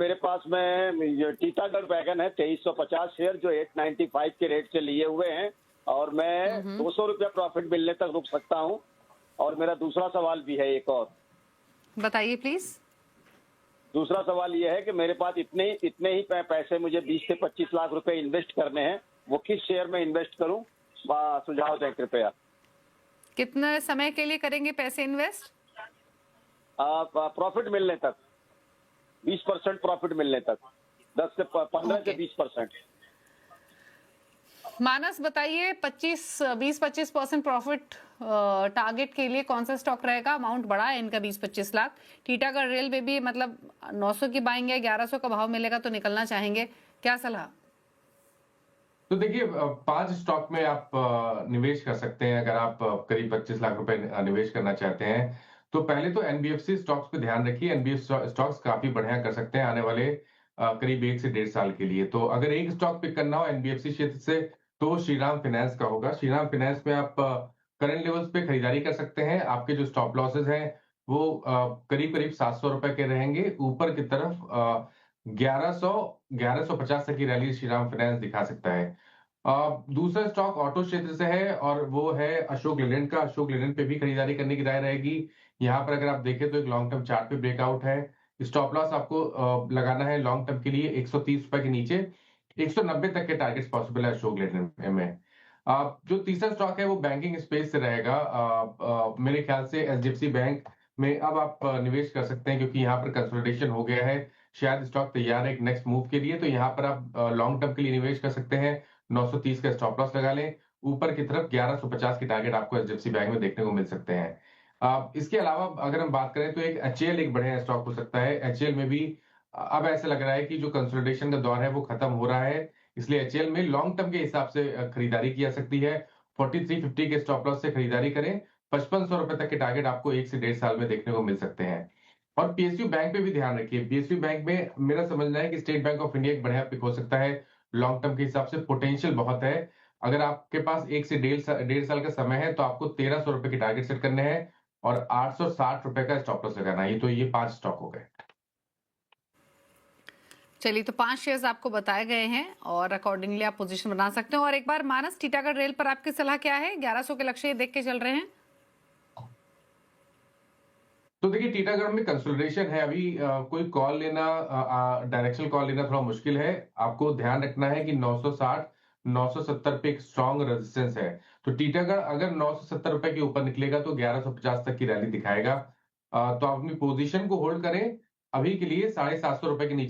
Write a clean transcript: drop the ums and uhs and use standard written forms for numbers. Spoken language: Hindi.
मेरे पास में ये टीटागढ़ वैगन है 2350 शेयर जो 895 के रेट से लिए हुए हैं और मैं हम्म। 200 रुपया प्रॉफिट मिलने तक रुक सकता हूं। और मेरा दूसरा सवाल भी है एक और। बताइए प्लीज। दूसरा सवाल ये है कि मेरे पास इतने ही पैसे मुझे 20 से 25 लाख रुपए इन्वेस्ट करने हैं, वो किस शेयर में इन्वेस्ट करूं? सुझाव दें कृपया। कितने समय के लिए करेंगे पैसे इन्वेस्ट? प्रॉफिट मिलने तक, 20% प्रॉफिट मिलने तक, 15 से 20%। मानस बताइए, 20-25% प्रॉफिट टारगेट के लिए कौन सा स्टॉक रहेगा? अमाउंट बड़ा है इनका, 20-25 लाख। टीटागढ़ रेल में भी मतलब 900 की बाइंग है, 1100 का भाव मिलेगा तो निकलना चाहेंगे, क्या सलाह? तो देखिए, 5 स्टॉक में आप निवेश कर सकते हैं अगर आप करीब 25 लाख रुपए निवेश करना चाहते हैं। तो पहले तो एनबीएफसी स्टॉक्स पे ध्यान रखिए। एनबीएफसी स्टॉक्स काफी बढ़िया कर सकते हैं आने वाले करीब 1 से 1.5 साल के लिए। तो अगर एक स्टॉक पिक करना हो एनबीएफसी क्षेत्र से तो वो श्रीराम फाइनेंस का होगा। श्रीराम फाइनेंस में आप करंट लेवल्स पे खरीदारी कर सकते हैं। आपके जो स्टॉप लॉसेस हैं वो करीब करीब 700 रुपए के रहेंगे। ऊपर की तरफ 1150 तक की रैली श्रीराम फाइनेंस दिखा सकता है। दूसरा स्टॉक ऑटो क्षेत्र से है और वो है अशोक लेलैंड का। अशोक लेलैंड पे भी खरीदारी करने की राय रहेगी। यहाँ पर अगर आप देखें तो एक लॉन्ग टर्म चार्ट पे ब्रेकआउट है। स्टॉप लॉस आपको लगाना है लॉन्ग टर्म के लिए 130 रुपए के नीचे। 190 तक के टारगेट्स पॉसिबल है अशोक लेलैंड में। जो तीसरा स्टॉक है वो बैंकिंग स्पेस से रहेगा। मेरे ख्याल से एचडीएफसी बैंक में अब आप निवेश कर सकते हैं क्योंकि यहाँ पर कंसोलिडेशन हो गया है। शायद स्टॉक तैयार है एक नेक्स्ट मूव के लिए। तो यहाँ पर आप लॉन्ग टर्म के लिए निवेश कर सकते हैं। 930 का स्टॉप लॉस लगा लें। ऊपर की तरफ 1150 के टारगेट आपको एचडीएफसी बैंक में देखने को मिल सकते हैं। इसके अलावा अगर हम बात करें तो एक एचएएल एक बढ़िया स्टॉक हो सकता है। एचएएल में भी अब ऐसा लग रहा है कि जो कंसोलिडेशन का दौर है वो खत्म हो रहा है, इसलिए एचएएल में लॉन्ग टर्म के हिसाब से खरीदारी की जा सकती है। 4350 के स्टॉप लॉस से खरीदारी करें। 5500 रुपए तक के टारगेट आपको 1 से 1.5 साल में देखने को मिल सकते हैं। और पीएसयू बैंक पे भी ध्यान रखिए। पीएसयू बैंक में मेरा समझना है कि स्टेट बैंक ऑफ इंडिया एक बढ़िया पिक हो सकता है। लॉन्ग टर्म के हिसाब से पोटेंशियल बहुत है। अगर आपके पास 1 से 1.5 साल का समय है तो आपको 1300 रुपए के टारगेट सेट करने हैं और 860 रुपए का स्टॉप लॉस लगाना है। तो ये 5 स्टॉक हो गए। चलिए, तो 5 शेयर्स आपको बताए गए हैं और अकॉर्डिंगली आप पोजीशन बना सकते हैं। और एक बार मानस, टीटागढ़ रेल पर आपकी सलाह क्या है? 1100 के लक्ष्य देख के चल रहे हैं? तो देखिए, टीटागढ़ में कंसोलिडेशन है अभी। कोई कॉल लेना, डायरेक्शनल कॉल लेना थोड़ा मुश्किल है। आपको ध्यान रखना है कि 960 970 पे एक स्ट्रॉन्ग रेजिस्टेंस है। तो टीटागढ़ अगर 970 रुपए के ऊपर निकलेगा तो 1150 तक की रैली दिखाएगा। तो आप अपनी पोजीशन को होल्ड करें अभी के लिए 750 रुपए के नीचे।